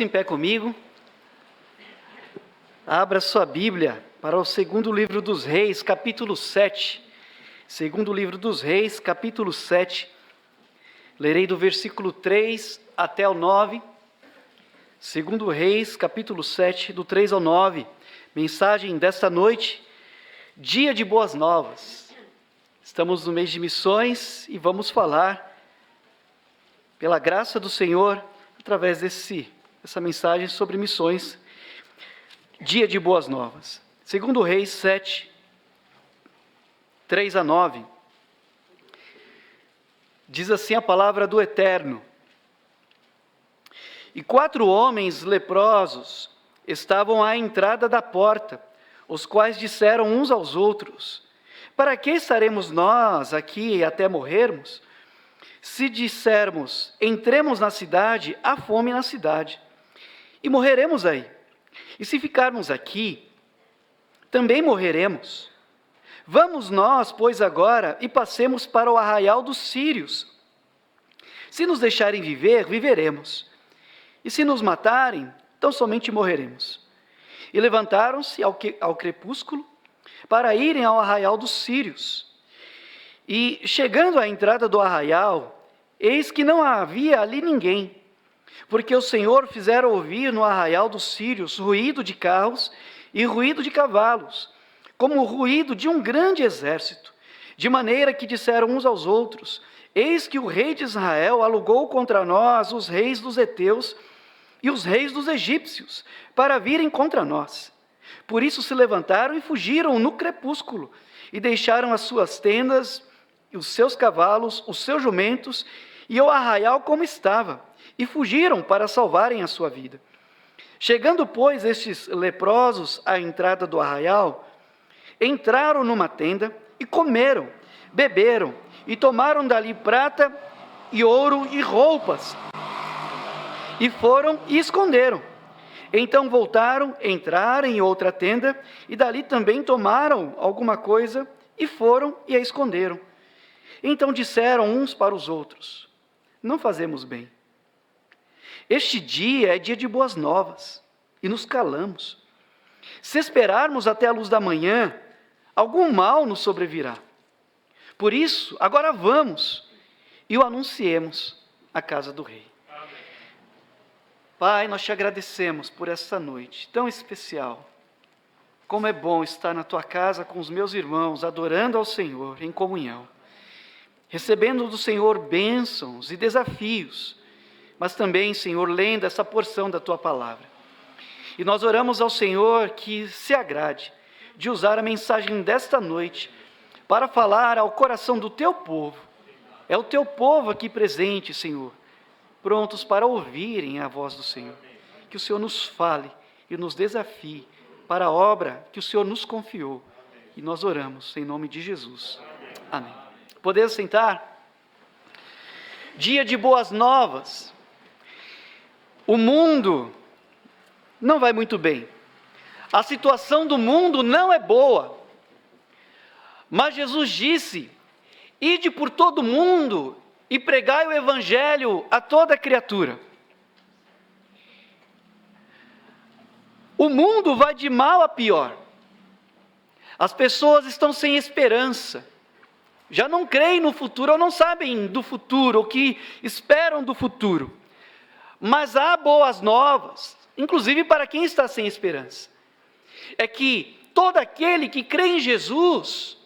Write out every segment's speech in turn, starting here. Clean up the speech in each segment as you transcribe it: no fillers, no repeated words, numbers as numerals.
Coloque-se em pé comigo. Abra sua Bíblia para o segundo livro dos Reis, capítulo 7. Segundo livro dos Reis, capítulo 7. Lerei do versículo 3 até o 9. Segundo Reis, capítulo 7, do 3 ao 9. Mensagem desta noite, dia de boas novas. Estamos no mês de missões e vamos falar, pela graça do Senhor, através dessa mensagem sobre missões, dia de boas novas. Segundo Reis 7, 3 a 9, diz assim a palavra do Eterno: E 4 homens leprosos estavam à entrada da porta, os quais disseram uns aos outros: Para que estaremos nós aqui até morrermos? Se dissermos, entremos na cidade, há fome na cidade, e morreremos aí. E se ficarmos aqui, também morreremos. Vamos nós, pois, agora, e passemos para o arraial dos sírios. Se nos deixarem viver, viveremos. E se nos matarem, tão somente morreremos. E levantaram-se ao crepúsculo para irem ao arraial dos sírios. E, chegando à entrada do arraial, eis que não havia ali ninguém, porque o Senhor fizera ouvir no arraial dos sírios ruído de carros e ruído de cavalos, como o ruído de um grande exército, de maneira que disseram uns aos outros: Eis que o rei de Israel alugou contra nós os reis dos heteus e os reis dos egípcios, para virem contra nós. Por isso se levantaram e fugiram no crepúsculo, e deixaram as suas tendas, e os seus cavalos, os seus jumentos, e o arraial como estava, e fugiram para salvarem a sua vida. Chegando, pois, estes leprosos à entrada do arraial, entraram numa tenda, e comeram, beberam, e tomaram dali prata, e ouro, e roupas, e foram e esconderam. Então voltaram, entraram em outra tenda, e dali também tomaram alguma coisa, e foram e a esconderam. Então disseram uns para os outros: Não fazemos bem. Este dia é dia de boas novas, e nos calamos. Se esperarmos até a luz da manhã, algum mal nos sobrevirá. Por isso, agora vamos e o anunciemos à casa do rei. Pai, nós te agradecemos por essa noite tão especial. Como é bom estar na tua casa com os meus irmãos, adorando ao Senhor em comunhão, recebendo do Senhor bênçãos e desafios, mas também, Senhor, lendo essa porção da tua palavra. E nós oramos ao Senhor que se agrade de usar a mensagem desta noite para falar ao coração do teu povo. É o teu povo aqui presente, Senhor, prontos para ouvirem a voz do Senhor. Que o Senhor nos fale e nos desafie para a obra que o Senhor nos confiou. E nós oramos em nome de Jesus. Amém. Podemos sentar? Dia de boas novas. O mundo não vai muito bem. A situação do mundo não é boa. Mas Jesus disse: Ide por todo o mundo e pregai o evangelho a toda criatura. O mundo vai de mal a pior. As pessoas estão sem esperança. Já não creem no futuro, ou não sabem do futuro, ou que esperam do futuro. Mas há boas novas, inclusive para quem está sem esperança. É que todo aquele que crê em Jesus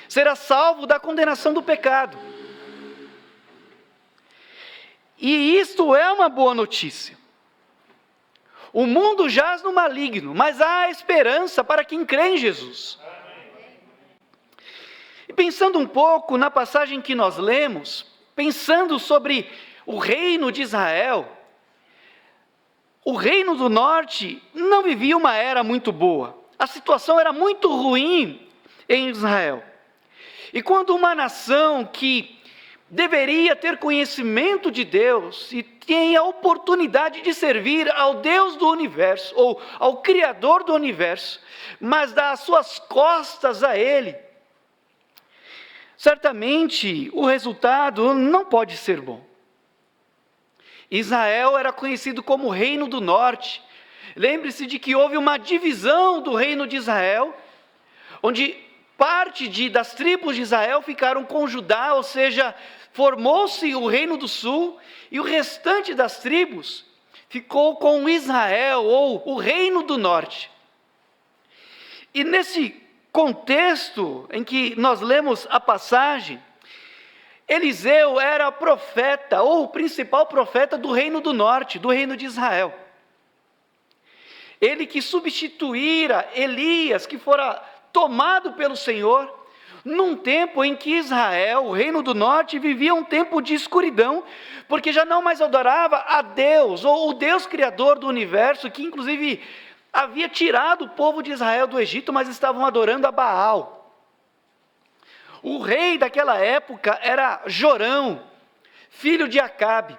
será salvo da condenação do pecado. E isto é uma boa notícia. O mundo jaz no maligno, mas há esperança para quem crê em Jesus. E pensando um pouco na passagem que nós lemos, pensando sobre o reino de Israel, o reino do norte não vivia uma era muito boa. A situação era muito ruim em Israel. E quando uma nação que deveria ter conhecimento de Deus e tem a oportunidade de servir ao Deus do universo, ou ao Criador do universo, mas dá as suas costas a Ele, certamente o resultado não pode ser bom. Israel era conhecido como Reino do Norte. Lembre-se de que houve uma divisão do reino de Israel, onde parte das tribos de Israel ficaram com Judá, ou seja, formou-se o Reino do Sul, e o restante das tribos ficou com Israel, ou o Reino do Norte. E nesse contexto em que nós lemos a passagem, Eliseu era profeta, ou o principal profeta do Reino do Norte, do Reino de Israel. Ele que substituíra Elias, que fora tomado pelo Senhor, num tempo em que Israel, o Reino do Norte, vivia um tempo de escuridão, porque já não mais adorava a Deus, ou o Deus Criador do universo, que inclusive havia tirado o povo de Israel do Egito, mas estavam adorando a Baal. O rei daquela época era Jorão, filho de Acabe.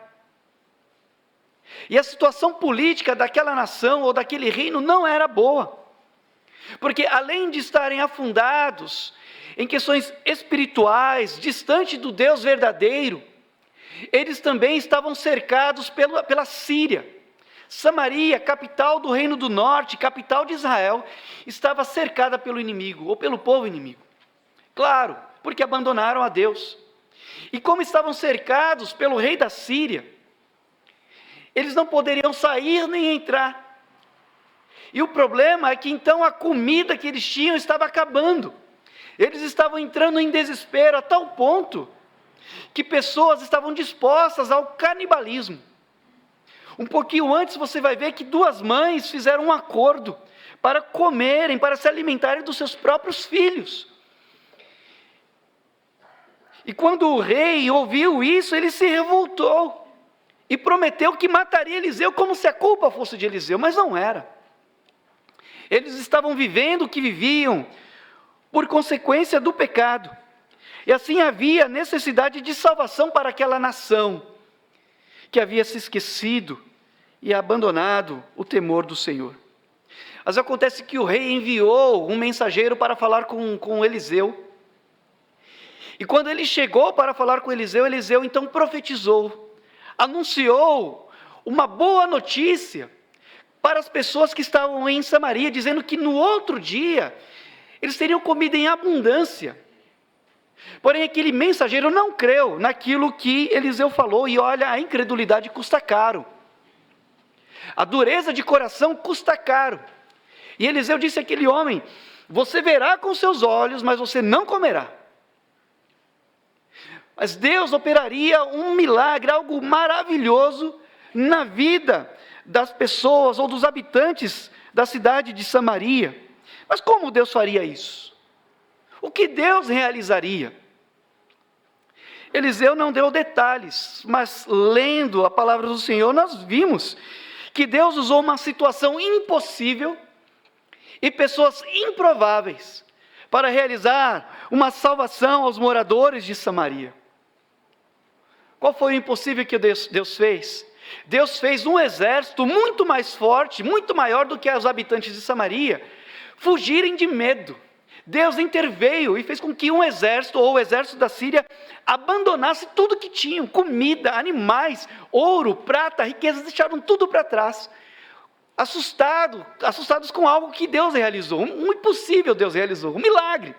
E a situação política daquela nação ou daquele reino não era boa, porque além de estarem afundados em questões espirituais, distante do Deus verdadeiro, eles também estavam cercados pela Síria. Samaria, capital do Reino do Norte, capital de Israel, estava cercada pelo inimigo, ou pelo povo inimigo. Claro, porque abandonaram a Deus. E como estavam cercados pelo rei da Síria, eles não poderiam sair nem entrar. E o problema é que então a comida que eles tinham estava acabando. Eles estavam entrando em desespero a tal ponto que pessoas estavam dispostas ao canibalismo. Um pouquinho antes você vai ver que duas mães fizeram um acordo para comerem, para se alimentarem dos seus próprios filhos. E quando o rei ouviu isso, ele se revoltou e prometeu que mataria Eliseu, como se a culpa fosse de Eliseu, mas não era. Eles estavam vivendo o que viviam por consequência do pecado. E assim havia necessidade de salvação para aquela nação que havia se esquecido e abandonado o temor do Senhor. Mas acontece que o rei enviou um mensageiro para falar com Eliseu. E quando ele chegou para falar com Eliseu, Eliseu então profetizou, anunciou uma boa notícia para as pessoas que estavam em Samaria, dizendo que no outro dia eles teriam comida em abundância. Porém, aquele mensageiro não creu naquilo que Eliseu falou, e olha, a incredulidade custa caro. A dureza de coração custa caro. E Eliseu disse àquele homem: você verá com seus olhos, mas você não comerá. Mas Deus operaria um milagre, algo maravilhoso na vida das pessoas ou dos habitantes da cidade de Samaria. Mas como Deus faria isso? O que Deus realizaria? Eliseu não deu detalhes, mas lendo a palavra do Senhor, nós vimos que Deus usou uma situação impossível e pessoas improváveis para realizar uma salvação aos moradores de Samaria. Qual foi o impossível que Deus fez? Deus fez um exército muito mais forte, muito maior do que os habitantes de Samaria, fugirem de medo. Deus interveio e fez com que um exército, ou o exército da Síria, abandonasse tudo que tinham, comida, animais, ouro, prata, riquezas, deixaram tudo para trás. Assustados com algo que Deus realizou, um impossível Deus realizou, um milagre.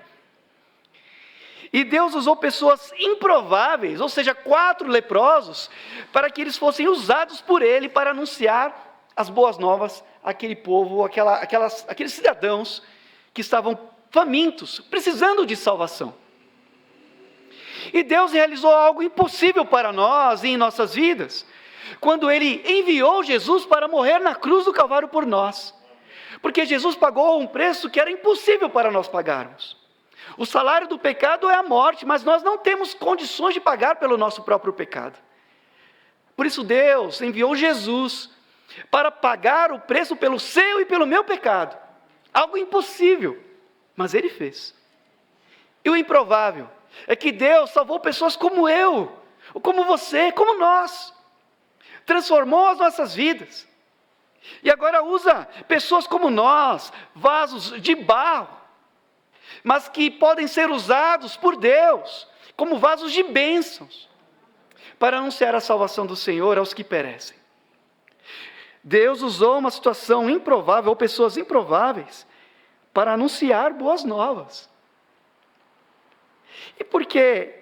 E Deus usou pessoas improváveis, ou seja, 4 leprosos, para que eles fossem usados por Ele para anunciar as boas novas àquele povo, aqueles cidadãos que estavam famintos, precisando de salvação. E Deus realizou algo impossível para nós e em nossas vidas, quando Ele enviou Jesus para morrer na cruz do Calvário por nós. Porque Jesus pagou um preço que era impossível para nós pagarmos. O salário do pecado é a morte, mas nós não temos condições de pagar pelo nosso próprio pecado. Por isso Deus enviou Jesus para pagar o preço pelo seu e pelo meu pecado. Algo impossível, mas Ele fez. E o improvável é que Deus salvou pessoas como eu, ou como você, como nós. Transformou as nossas vidas. E agora usa pessoas como nós, vasos de barro, mas que podem ser usados por Deus como vasos de bênçãos, para anunciar a salvação do Senhor aos que perecem. Deus usou uma situação improvável, ou pessoas improváveis, para anunciar boas novas. E por que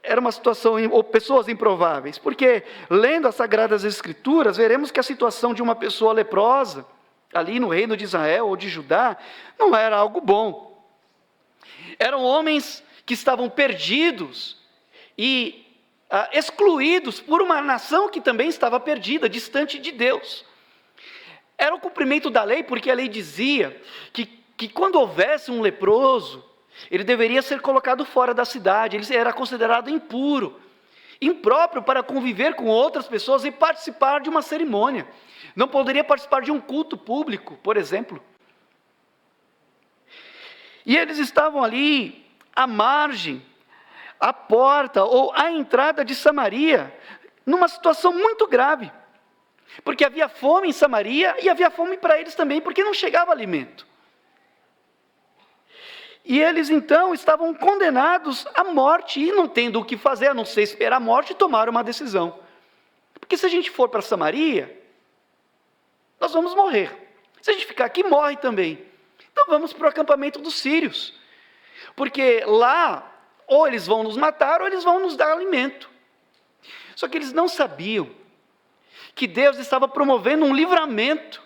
era uma situação, ou pessoas improváveis? Porque, lendo as Sagradas Escrituras, veremos que a situação de uma pessoa leprosa, ali no reino de Israel ou de Judá, não era algo bom. Eram homens que estavam perdidos e excluídos por uma nação que também estava perdida, distante de Deus. Era o cumprimento da lei, porque a lei dizia que quando houvesse um leproso, ele deveria ser colocado fora da cidade, ele era considerado impuro, impróprio para conviver com outras pessoas e participar de uma cerimônia. Não poderia participar de um culto público, por exemplo. E eles estavam ali, à margem, à porta ou à entrada de Samaria, numa situação muito grave. Porque havia fome em Samaria e havia fome para eles também, porque não chegava alimento. E eles então estavam condenados à morte, e não tendo o que fazer, a não ser esperar a morte, tomaram uma decisão. Porque se a gente for para Samaria, nós vamos morrer. Se a gente ficar aqui, morre também. Então vamos para o acampamento dos sírios. Porque lá, ou eles vão nos matar, ou eles vão nos dar alimento. Só que eles não sabiam que Deus estava promovendo um livramento,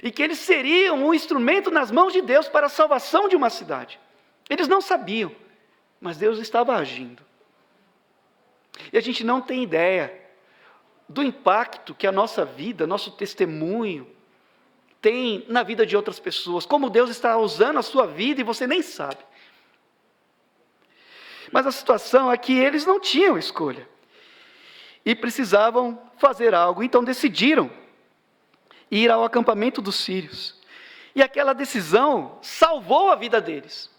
e que eles seriam um instrumento nas mãos de Deus para a salvação de uma cidade. Eles não sabiam, mas Deus estava agindo. E a gente não tem ideia do impacto que a nossa vida, nosso testemunho, tem na vida de outras pessoas, como Deus está usando a sua vida e você nem sabe. Mas a situação é que eles não tinham escolha, e precisavam fazer algo, então decidiram ir ao acampamento dos sírios. E aquela decisão salvou a vida deles.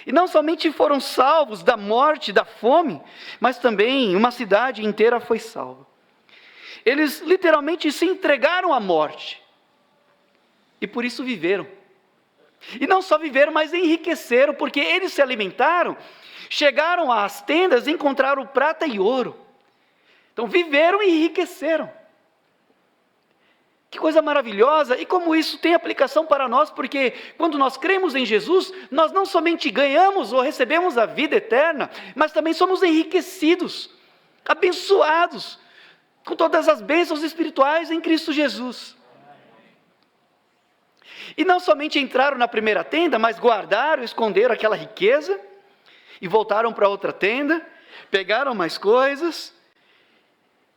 E não somente foram salvos da morte, da fome, mas também uma cidade inteira foi salva. Eles literalmente se entregaram à morte. E por isso viveram. E não só viveram, mas enriqueceram, porque eles se alimentaram, chegaram às tendas e encontraram prata e ouro. Então viveram e enriqueceram. Que coisa maravilhosa, e como isso tem aplicação para nós, porque quando nós cremos em Jesus, nós não somente ganhamos ou recebemos a vida eterna, mas também somos enriquecidos, abençoados, com todas as bênçãos espirituais em Cristo Jesus. E não somente entraram na primeira tenda, mas guardaram, esconderam aquela riqueza, e voltaram para outra tenda, pegaram mais coisas,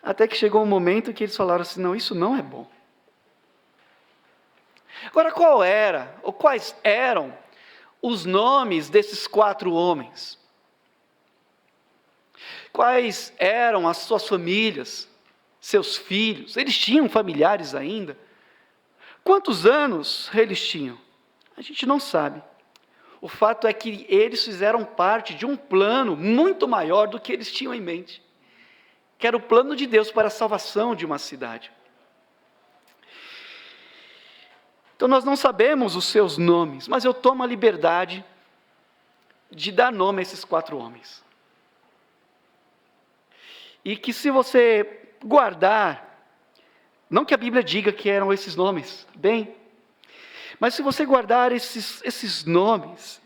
até que chegou um momento que eles falaram assim, não, isso não é bom. Agora, quais eram os nomes desses 4 homens? Quais eram as suas famílias, seus filhos? Eles tinham familiares ainda? Quantos anos eles tinham? A gente não sabe. O fato é que eles fizeram parte de um plano muito maior do que eles tinham em mente, que era o plano de Deus para a salvação de uma cidade. Então nós não sabemos os seus nomes, mas eu tomo a liberdade de dar nome a esses 4 homens. E que se você guardar, não que a Bíblia diga que eram esses nomes, bem, mas se você guardar esses nomes,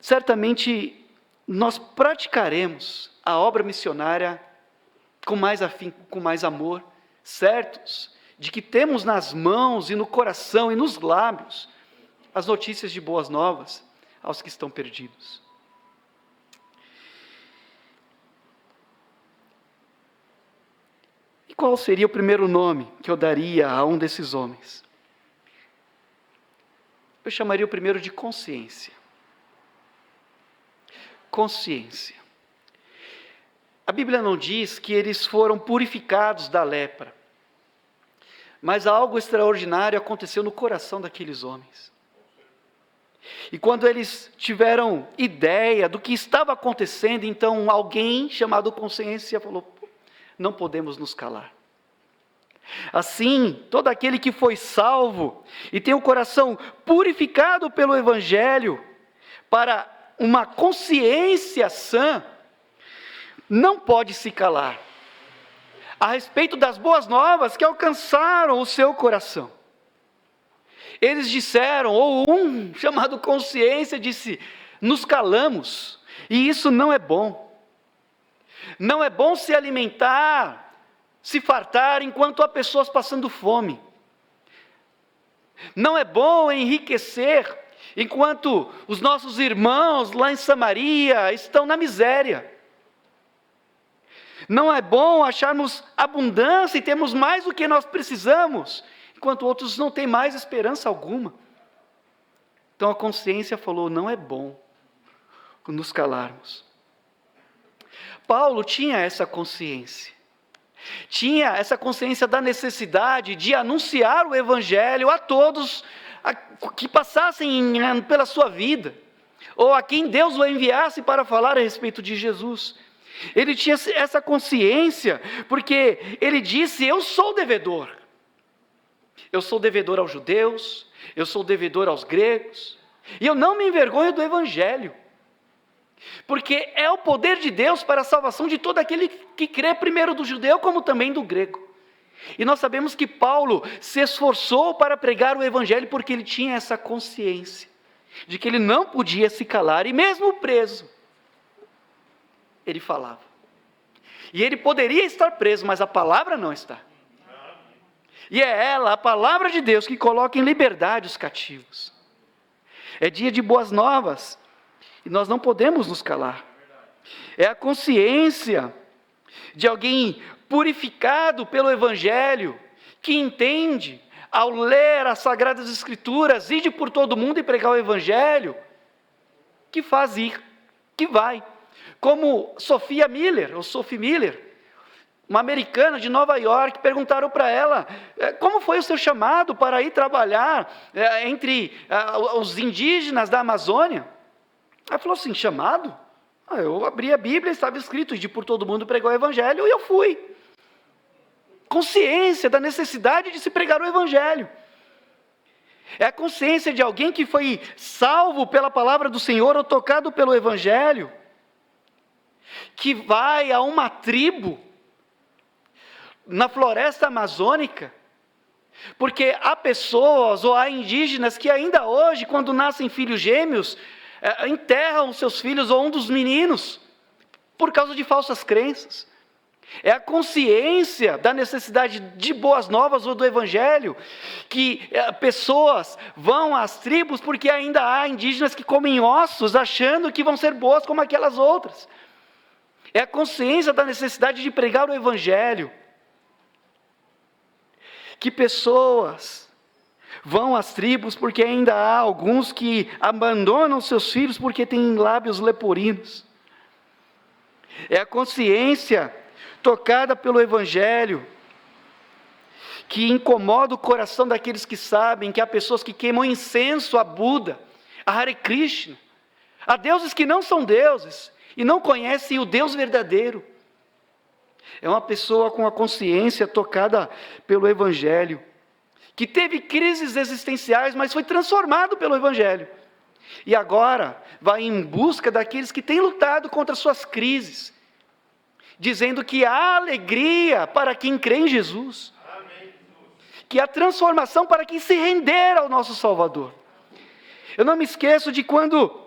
certamente nós praticaremos a obra missionária com mais afinco, com mais amor, certos de que temos nas mãos e no coração e nos lábios as notícias de boas novas aos que estão perdidos. E qual seria o primeiro nome que eu daria a um desses homens? Eu chamaria o primeiro de consciência. Consciência. A Bíblia não diz que eles foram purificados da lepra, mas algo extraordinário aconteceu no coração daqueles homens. E quando eles tiveram ideia do que estava acontecendo, então alguém chamado consciência falou, não podemos nos calar. Assim, todo aquele que foi salvo e tem o coração purificado pelo Evangelho para uma consciência sã, não pode se calar a respeito das boas novas que alcançaram o seu coração. Eles disseram, ou um chamado consciência disse: nos calamos, e isso não é bom. Não é bom se alimentar, se fartar enquanto há pessoas passando fome. Não é bom enriquecer enquanto os nossos irmãos lá em Samaria estão na miséria. Não é bom acharmos abundância e termos mais do que nós precisamos, enquanto outros não têm mais esperança alguma. Então a consciência falou: não é bom nos calarmos. Paulo tinha essa consciência. Tinha essa consciência da necessidade de anunciar o Evangelho a todos que passassem pela sua vida, ou a quem Deus o enviasse para falar a respeito de Jesus. Ele tinha essa consciência, porque ele disse: eu sou devedor. Eu sou devedor aos judeus, eu sou devedor aos gregos, e eu não me envergonho do Evangelho, porque é o poder de Deus para a salvação de todo aquele que crê, primeiro do judeu como também do grego. E nós sabemos que Paulo se esforçou para pregar o Evangelho porque ele tinha essa consciência de que ele não podia se calar, e mesmo preso, ele falava. E ele poderia estar preso, mas a palavra não está. E é ela, a palavra de Deus, que coloca em liberdade os cativos. É dia de boas novas, e nós não podemos nos calar. É a consciência de alguém purificado pelo Evangelho, que entende, ao ler as Sagradas Escrituras, ide por todo mundo e pregar o Evangelho, que faz ir, que vai. Como Sophie Miller, uma americana de Nova York, perguntaram para ela: como foi o seu chamado para ir trabalhar entre os indígenas da Amazônia? Ela falou assim: chamado? Eu abri a Bíblia, estava escrito de por todo mundo pregar o Evangelho, e eu fui. Consciência da necessidade de se pregar o Evangelho. É a consciência de alguém que foi salvo pela palavra do Senhor ou tocado pelo Evangelho, que vai a uma tribo na floresta amazônica, porque há pessoas ou há indígenas que ainda hoje, quando nascem filhos gêmeos, enterram os seus filhos ou um dos meninos, por causa de falsas crenças. É a consciência da necessidade de boas novas ou do Evangelho, que pessoas vão às tribos porque ainda há indígenas que comem ossos, achando que vão ser boas como aquelas outras. É a consciência da necessidade de pregar o Evangelho, que pessoas vão às tribos porque ainda há alguns que abandonam seus filhos porque têm lábios leporinos. É a consciência tocada pelo Evangelho, que incomoda o coração daqueles que sabem que há pessoas que queimam incenso a Buda, a Hare Krishna, a deuses que não são deuses, e não conhecem o Deus verdadeiro. É uma pessoa com a consciência tocada pelo Evangelho, que teve crises existenciais, mas foi transformado pelo Evangelho. E agora vai em busca daqueles que têm lutado contra suas crises, dizendo que há alegria para quem crê em Jesus. Amém. Que há transformação para quem se render ao nosso Salvador. Eu não me esqueço de quando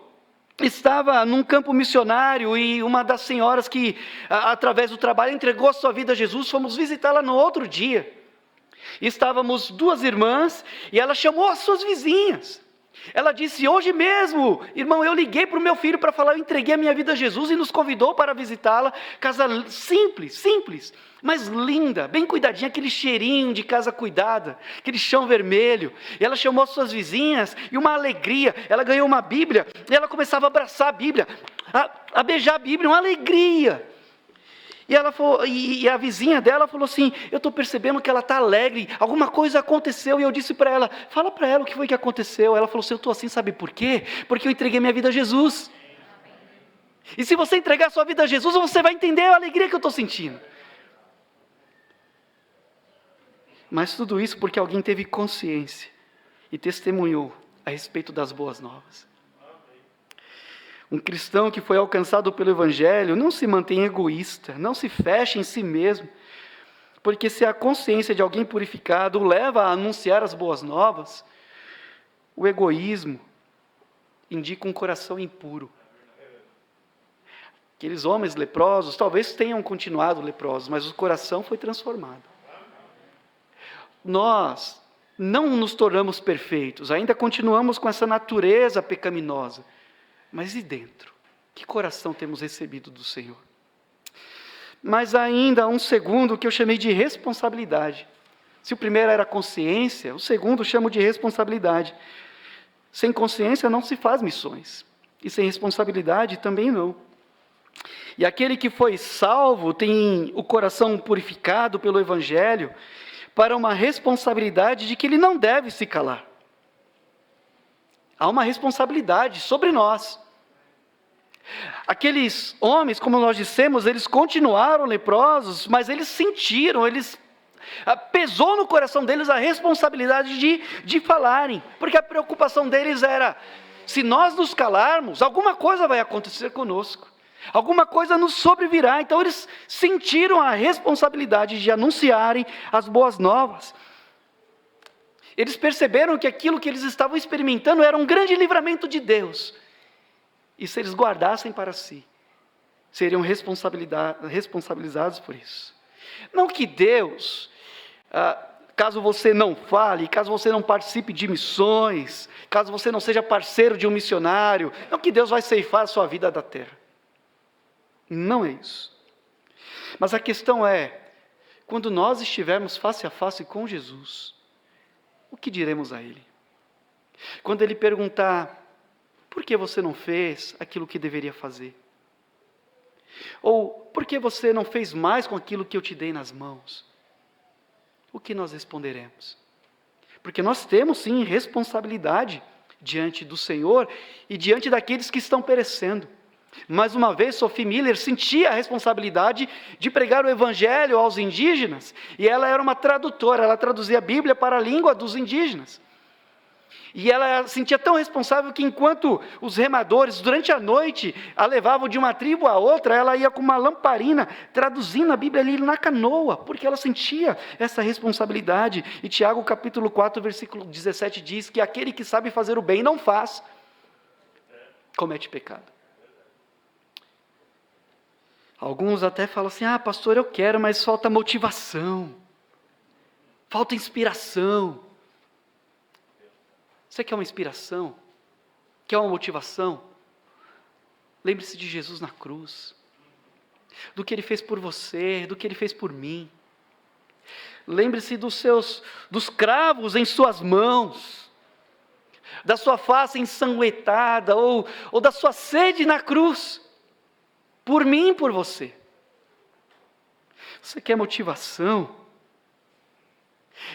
estava num campo missionário e uma das senhoras que, através do trabalho, entregou a sua vida a Jesus, fomos visitá-la no outro dia. Estávamos duas irmãs e ela chamou as suas vizinhas. Ela disse: hoje mesmo, irmão, eu liguei para o meu filho para falar, eu entreguei a minha vida a Jesus, e nos convidou para visitá-la. Casa simples, mas linda, bem cuidadinha, aquele cheirinho de casa cuidada, aquele chão vermelho. E ela chamou as suas vizinhas, e uma alegria, ela ganhou uma Bíblia, e ela começava a abraçar a Bíblia, a beijar a Bíblia, uma alegria. E ela falou, e a vizinha dela falou assim: eu estou percebendo que ela está alegre, alguma coisa aconteceu. E eu disse para ela: fala para ela o que foi que aconteceu. Ela falou assim: eu estou assim, sabe por quê? Porque eu entreguei minha vida a Jesus. E se você entregar a sua vida a Jesus, você vai entender a alegria que eu estou sentindo. Mas tudo isso porque alguém teve consciência e testemunhou a respeito das boas novas. Um cristão que foi alcançado pelo Evangelho não se mantém egoísta, não se fecha em si mesmo, porque se a consciência de alguém purificado o leva a anunciar as boas novas, o egoísmo indica um coração impuro. Aqueles homens leprosos talvez tenham continuado leprosos, mas o coração foi transformado. Nós não nos tornamos perfeitos, ainda continuamos com essa natureza pecaminosa. Mas e dentro? Que coração temos recebido do Senhor? Mas ainda há um segundo que eu chamei de responsabilidade. Se o primeiro era consciência, o segundo eu chamo de responsabilidade. Sem consciência não se faz missões, e sem responsabilidade também não. E aquele que foi salvo tem o coração purificado pelo Evangelho para uma responsabilidade de que ele não deve se calar. Há uma responsabilidade sobre nós. Aqueles homens, como nós dissemos, eles continuaram leprosos, mas eles sentiram, pesou no coração deles a responsabilidade de falarem, porque a preocupação deles era, se nós nos calarmos, alguma coisa vai acontecer conosco, alguma coisa nos sobrevirá. Então eles sentiram a responsabilidade de anunciarem as boas novas. Eles perceberam que aquilo que eles estavam experimentando era um grande livramento de Deus, e se eles guardassem para si, seriam responsabilizados por isso. Não que Deus, caso você não fale, caso você não participe de missões, caso você não seja parceiro de um missionário, não que Deus vai ceifar a sua vida da terra. Não é isso. Mas a questão é, quando nós estivermos face a face com Jesus, o que diremos a Ele? Quando Ele perguntar, por que você não fez aquilo que deveria fazer? Ou, por que você não fez mais com aquilo que eu te dei nas mãos? O que nós responderemos? Porque nós temos sim responsabilidade diante do Senhor e diante daqueles que estão perecendo. Mais uma vez, Sophie Miller sentia a responsabilidade de pregar o Evangelho aos indígenas, e ela era uma tradutora, ela traduzia a Bíblia para a língua dos indígenas. E ela sentia tão responsável que enquanto os remadores, durante a noite, a levavam de uma tribo a outra, ela ia com uma lamparina, traduzindo a Bíblia ali na canoa, porque ela sentia essa responsabilidade. E Tiago capítulo 4, versículo 17 diz que aquele que sabe fazer o bem e não faz, comete pecado. Alguns até falam assim, pastor, eu quero, mas falta motivação, falta inspiração. Você quer uma inspiração? Quer uma motivação? Lembre-se de Jesus na cruz, do que Ele fez por você, do que Ele fez por mim. Lembre-se dos cravos em suas mãos, da sua face ensanguentada, ou da sua sede na cruz, por mim e por você. Você quer motivação?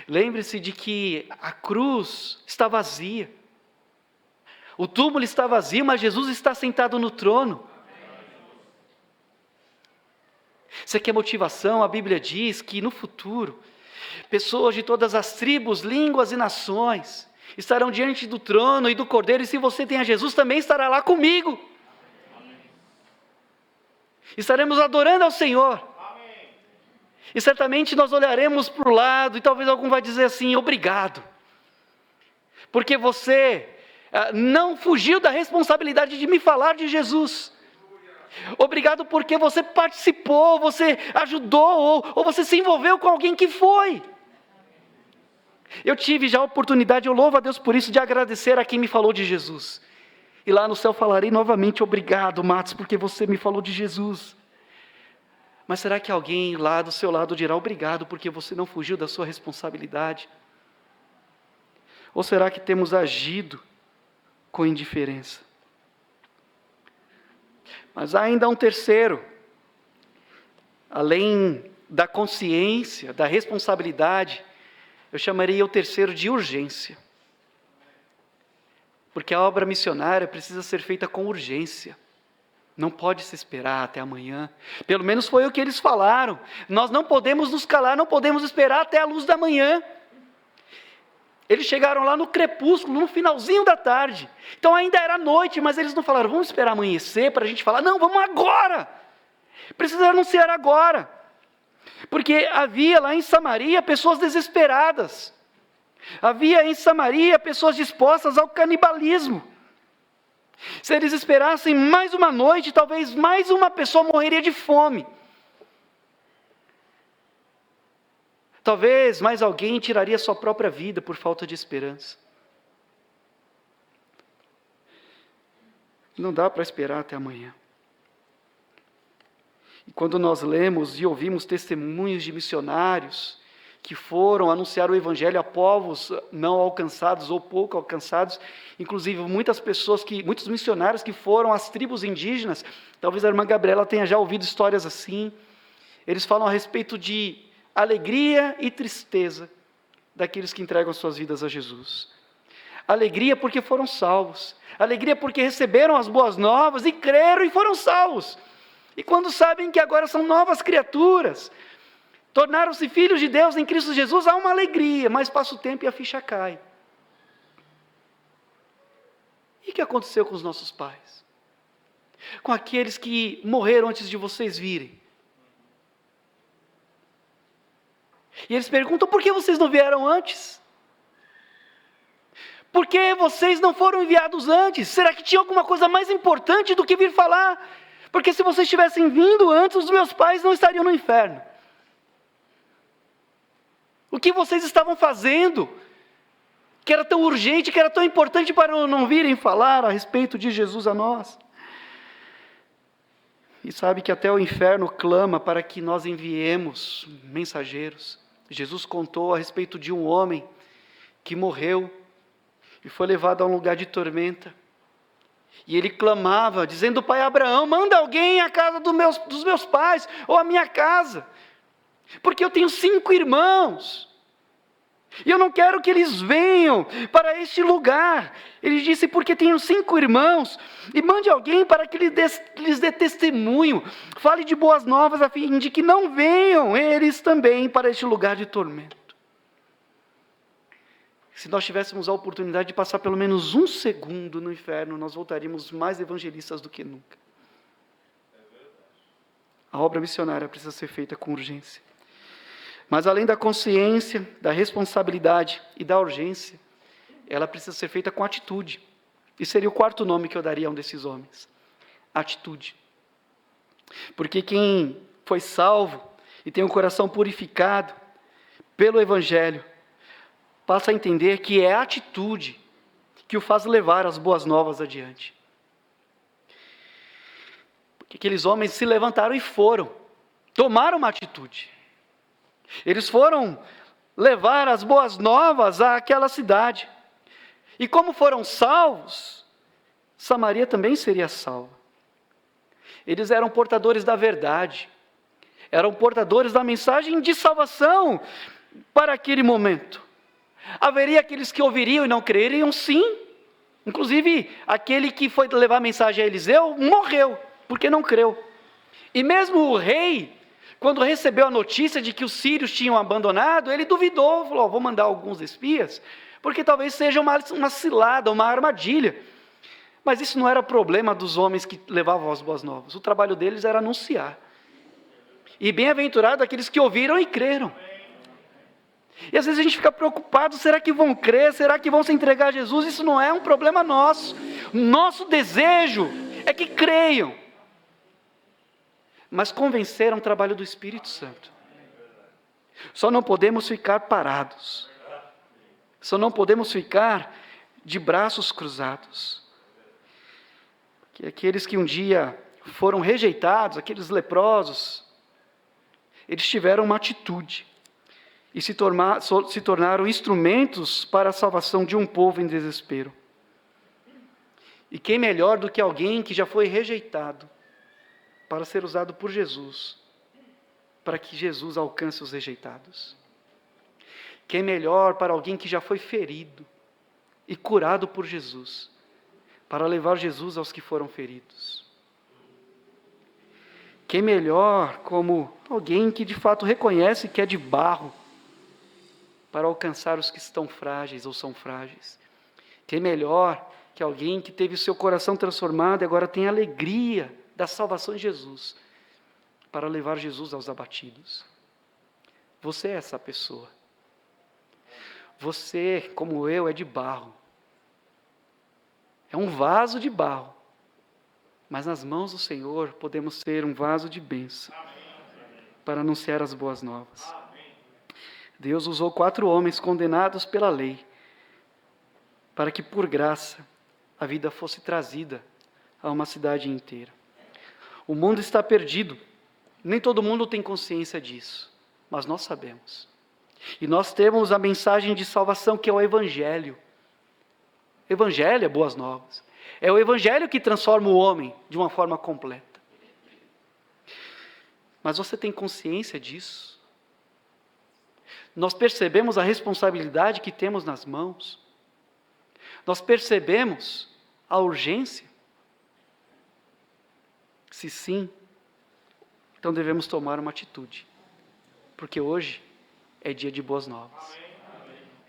Lembre-se de que a cruz está vazia, o túmulo está vazio, mas Jesus está sentado no trono. Você quer motivação? A Bíblia diz que no futuro, pessoas de todas as tribos, línguas e nações estarão diante do trono e do Cordeiro, e se você tem a Jesus, também estará lá comigo. Estaremos adorando ao Senhor. E certamente nós olharemos para o lado, e talvez algum vai dizer assim, obrigado, porque você não fugiu da responsabilidade de me falar de Jesus. Obrigado porque você participou, você ajudou, ou você se envolveu com alguém que foi. Eu tive já a oportunidade, eu louvo a Deus por isso, de agradecer a quem me falou de Jesus. E lá no céu falarei novamente, obrigado, Matos, porque você me falou de Jesus. Mas será que alguém lá do seu lado dirá obrigado porque você não fugiu da sua responsabilidade? Ou será que temos agido com indiferença? Mas há ainda um terceiro, além da consciência, da responsabilidade, eu chamaria o terceiro de urgência. Porque a obra missionária precisa ser feita com urgência. Não pode se esperar até amanhã. Pelo menos foi o que eles falaram. Nós não podemos nos calar, não podemos esperar até a luz da manhã. Eles chegaram lá no crepúsculo, no finalzinho da tarde. Então ainda era noite, mas eles não falaram, vamos esperar amanhecer para a gente falar. Não, vamos agora. Precisa anunciar agora. Porque havia lá em Samaria pessoas desesperadas. Havia em Samaria pessoas dispostas ao canibalismo. Se eles esperassem mais uma noite, talvez mais uma pessoa morreria de fome. Talvez mais alguém tiraria sua própria vida por falta de esperança. Não dá para esperar até amanhã. E quando nós lemos e ouvimos testemunhos de missionários que foram anunciar o Evangelho a povos não alcançados ou pouco alcançados, inclusive muitos missionários que foram às tribos indígenas, talvez a irmã Gabriela tenha já ouvido histórias assim, eles falam a respeito de alegria e tristeza daqueles que entregam suas vidas a Jesus. Alegria porque foram salvos, alegria porque receberam as boas novas e creram e foram salvos. E quando sabem que agora são novas criaturas, tornaram-se filhos de Deus em Cristo Jesus, há uma alegria, mas passa o tempo e a ficha cai. E o que aconteceu com os nossos pais? Com aqueles que morreram antes de vocês virem? E eles perguntam, por que vocês não vieram antes? Por que vocês não foram enviados antes? Será que tinha alguma coisa mais importante do que vir falar? Porque se vocês tivessem vindo antes, os meus pais não estariam no inferno. O que vocês estavam fazendo, que era tão urgente, que era tão importante para não virem falar a respeito de Jesus a nós? E sabe que até o inferno clama para que nós enviemos mensageiros. Jesus contou a respeito de um homem que morreu e foi levado a um lugar de tormenta. E ele clamava, dizendo, pai Abraão, manda alguém à casa dos meus pais, ou à minha casa, porque eu tenho 5 irmãos, e eu não quero que eles venham para este lugar. Ele disse, porque tenho 5 irmãos, e mande alguém para que lhes dê testemunho, fale de boas novas, a fim de que não venham eles também para este lugar de tormento. Se nós tivéssemos a oportunidade de passar pelo menos um segundo no inferno, nós voltaríamos mais evangelistas do que nunca. A obra missionária precisa ser feita com urgência. Mas além da consciência, da responsabilidade e da urgência, ela precisa ser feita com atitude. E seria o 4º nome que eu daria a um desses homens. Atitude. Porque quem foi salvo e tem o coração purificado pelo Evangelho, passa a entender que é a atitude que o faz levar as boas novas adiante. Porque aqueles homens se levantaram e foram, tomaram uma atitude. Eles foram levar as boas novas àquela cidade. E como foram salvos, Samaria também seria salva. Eles eram portadores da verdade, eram portadores da mensagem de salvação para aquele momento. Haveria aqueles que ouviriam e não creriam, sim. Inclusive, aquele que foi levar a mensagem a Eliseu, morreu, porque não creu. E mesmo o rei, quando recebeu a notícia de que os sírios tinham abandonado, ele duvidou, falou, vou mandar alguns espias, porque talvez seja uma cilada, uma armadilha. Mas isso não era problema dos homens que levavam as boas novas. O trabalho deles era anunciar. E bem-aventurado aqueles que ouviram e creram. E às vezes a gente fica preocupado, será que vão crer? Será que vão se entregar a Jesus? Isso não é um problema nosso. Nosso desejo é que creiam. Mas convencer é um trabalho do Espírito Santo. Só não podemos ficar parados. Só não podemos ficar de braços cruzados. Que aqueles que um dia foram rejeitados, aqueles leprosos, eles tiveram uma atitude. E se tornaram instrumentos para a salvação de um povo em desespero. E quem melhor do que alguém que já foi rejeitado, para ser usado por Jesus, para que Jesus alcance os rejeitados? Quem melhor para alguém que já foi ferido e curado por Jesus, para levar Jesus aos que foram feridos? Quem melhor como alguém que de fato reconhece que é de barro, para alcançar os que estão frágeis ou são frágeis. Quem melhor que alguém que teve o seu coração transformado e agora tem a alegria da salvação de Jesus, para levar Jesus aos abatidos. Você é essa pessoa. Você, como eu, é de barro. É um vaso de barro. Mas nas mãos do Senhor podemos ser um vaso de bênção para anunciar as boas novas. Deus usou 4 homens condenados pela lei para que, por graça, a vida fosse trazida a uma cidade inteira. O mundo está perdido. Nem todo mundo tem consciência disso, mas nós sabemos. E nós temos a mensagem de salvação, que é o Evangelho. Evangelho é boas novas. É o Evangelho que transforma o homem de uma forma completa. Mas você tem consciência disso? Nós percebemos a responsabilidade que temos nas mãos? Nós percebemos a urgência? Se sim, então devemos tomar uma atitude. Porque hoje é dia de boas novas.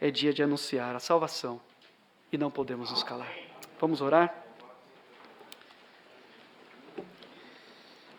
É dia de anunciar a salvação. E não podemos nos calar. Vamos orar?